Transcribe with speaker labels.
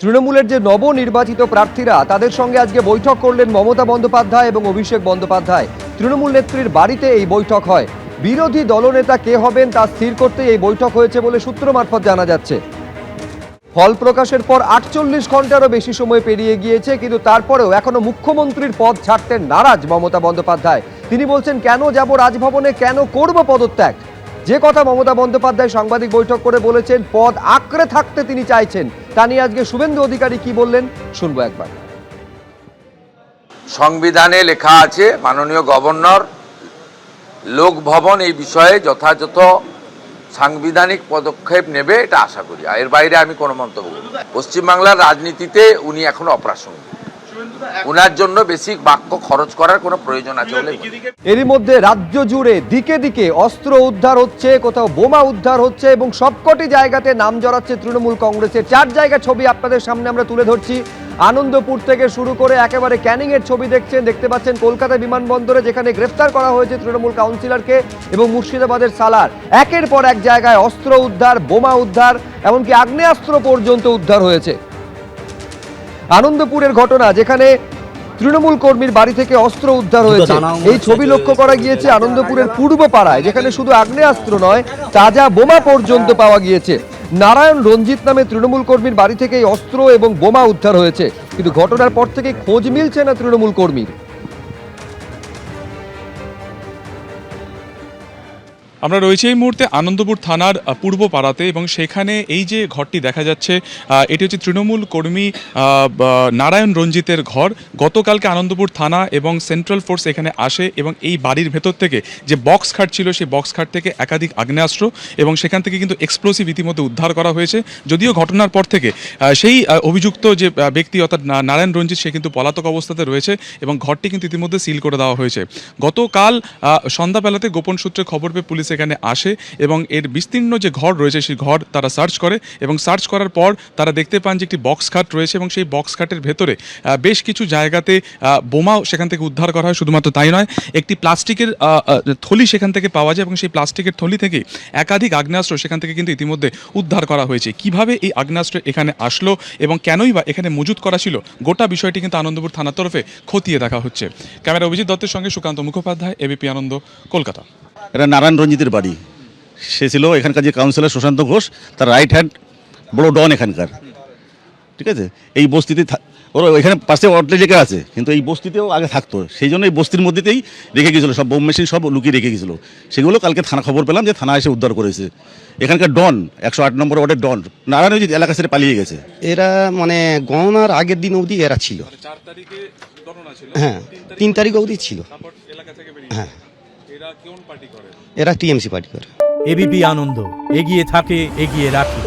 Speaker 1: তৃণমূলের যে নবনির্বাচিত প্রার্থীরা তাদের সঙ্গে আজকে বৈঠক করলেন মমতা বন্দ্যোপাধ্যায় এবং অভিষেক বন্দ্যোপাধ্যায়। তৃণমূল নেত্রীর বাড়িতে এই বৈঠক হয়। বিরোধী দলনেতা কে হবেন তা স্থির করতে এই বৈঠক হয়েছে বলে সূত্র মারফত জানা যাচ্ছে। ফল প্রকাশের পর 48 ঘন্টারও বেশি সময় পেরিয়ে গিয়েছে, কিন্তু তারপরেও এখনো মুখ্যমন্ত্রীর পদ ছাড়তে নারাজ মমতা বন্দ্যোপাধ্যায়। তিনি বলছেন, কেন যাব রাজভবনে, কেন করব পদত্যাগ। যে কথা মমতা বন্দ্যোপাধ্যায় সাংবাদিক বৈঠক করে বলেছেন, পদ আঁকড়ে থাকতে তিনি চাইছেন। তা নিয়ে আজকে শুভেন্দু অধিকারী কি বললেন শুনবো একবার।
Speaker 2: সংবিধানে লেখা আছে মাননীয় গভর্নর লোকভবন এই বিষয়ে যথাযথ সাংবিধানিক পদক্ষেপ নেবে, এটা আশা করি। এর বাইরে আমি কোনো মন্তব্য করি। পশ্চিমবাংলার রাজনীতিতে উনি এখন অপ্রাসঙ্গিক, উনার জন্য বেশি বাক্য খরচ করার কোনো প্রয়োজন আছে বলে।
Speaker 1: এরই মধ্যে রাজ্য জুড়ে দিকে দিকে অস্ত্র উদ্ধার হচ্ছে, কোথাও বোমা উদ্ধার হচ্ছে এবং সবকটি জায়গাতে নাম জড়াচ্ছে তৃণমূল কংগ্রেসের। 4 জায়গার ছবি আপনাদের সামনে আমরা তুলে ধরছি। আনন্দপুর থেকে শুরু করে একেবারে ক্যানিং এর ছবি দেখতে পাচ্ছেন কলকাতা বিমানবন্দরে, যেখানে গ্রেফতার করা হয়েছে তৃণমূল কাউন্সিলরকে, এবং মুর্শিদাবাদের সালার। একের পর এক জায়গায় অস্ত্র উদ্ধার, বোমা উদ্ধার, এমনকি আগ্নেয়াস্ত্র পর্যন্ত উদ্ধার হয়েছে। আনন্দপুরের ঘটনা, যেখানে তৃণমূল কর্মীর বাড়ি থেকে অস্ত্র উদ্ধার হয়েছে। এই ছবি লক্ষ্য করা গিয়েছে আনন্দপুরের পূর্ব পাড়ায়, যেখানে শুধু আগ্নেয়াস্ত্র নয়, তাজা বোমা পর্যন্ত পাওয়া গিয়েছে। নারায়ণ রঞ্জিত নামে তৃণমূল কর্মীর বাড়ি থেকে অস্ত্র এবং বোমা উদ্ধার হয়েছে, কিন্তু ঘটনার পর থেকে খোঁজ মিলছে না তৃণমূল কর্মীর।
Speaker 3: আমরা রয়েছে এই মুহূর্তে আনন্দপুর থানার পূর্ব পাড়াতে, এবং সেখানে এই যে ঘরটি দেখা যাচ্ছে, এটি হচ্ছে তৃণমূল কর্মী নারায়ণ রঞ্জিতের ঘর। গতকালকে আনন্দপুর থানা এবং সেন্ট্রাল ফোর্স এখানে আসে, এবং এই বাড়ির ভেতর থেকে যে বক্স খাট ছিল, সেই বক্স খাট থেকে একাধিক আগ্নেয়াস্ত্র এবং সেখান থেকে কিন্তু এক্সপ্লোসিভ ইতিমধ্যে উদ্ধার করা হয়েছে। যদিও ঘটনার পর থেকে সেই অভিযুক্ত যে ব্যক্তি অর্থাৎ নারায়ণ রঞ্জিত, সে কিন্তু পলাতক অবস্থাতে রয়েছে এবং ঘরটি কিন্তু ইতিমধ্যে সিল করে দেওয়া হয়েছে। গতকাল সন্ধ্যাবেলাতে গোপন সূত্রে খবর পেয়ে পুলিশ এখানে আসে এবং এর বিস্তীর্ণ যে ঘর রয়েছে সেই ঘর তারা সার্চ করে, এবং সার্চ করার পর তারা দেখতে পান যে একটি বক্স খাট রয়েছে, এবং সেই বক্স খাটের ভেতরে বেশ কিছু জায়গাতে বোমাও সেখান থেকে উদ্ধার করা হয়। শুধুমাত্র তাই নয়, একটি প্লাস্টিকের থলি সেখান থেকে পাওয়া যায়, এবং সেই প্লাস্টিকের থলি থেকে একাধিক আগ্নেয়াস্ত্র সেখান থেকে কিন্তু ইতিমধ্যে উদ্ধার করা হয়েছে। কিভাবে এই আগ্নেয়াস্ত্র এখানে আসলো এবং কেনই বা এখানে মজুত করা ছিল, গোটা বিষয়টি কিন্তু আনন্দপুর থানার তরফে খতিয়ে দেখা হচ্ছে। ক্যামেরা অভিজিৎ দত্তের সঙ্গে সুকান্ত মুখোপাধ্যায়, এবিপি আনন্দ, কলকাতা।
Speaker 4: এটা নারায়ণ রঞ্জিতের বাড়ি। সে ছিল এখানকার যে কাউন্সিলর সুশান্ত ঘোষ, তার রাইট হ্যান্ড, বড় ডন এখানকার। ঠিক আছে, এই বস্তিতে ওর এখানে পাশে অটলে লেখা আছে, কিন্তু এই বস্তিতেও আগে থাকতো। সেই জন্য এই বস্তির মধ্যেতেই রেখে গেছিলো, সব বোম মেশিন সব লুকিয়ে রেখে গেছিলো। সেগুলো কালকে থানা খবর পেলাম যে থানা এসে উদ্ধার করেছে। এখানকার ডন, 108 নম্বর ওয়ার্ডের ডন নারায়ণ রঞ্জিত এলাকা ছেড়ে পালিয়ে গেছে।
Speaker 5: এরা মানে গণনার আগের দিন অবধি এরা ছিল। হ্যাঁ, 3 তারিখ অবধি ছিল। হ্যাঁ, এরা টিএমসি পার্টি করে।
Speaker 6: এবিপি আনন্দ, এগিয়ে থাকে, এগিয়ে রাখে।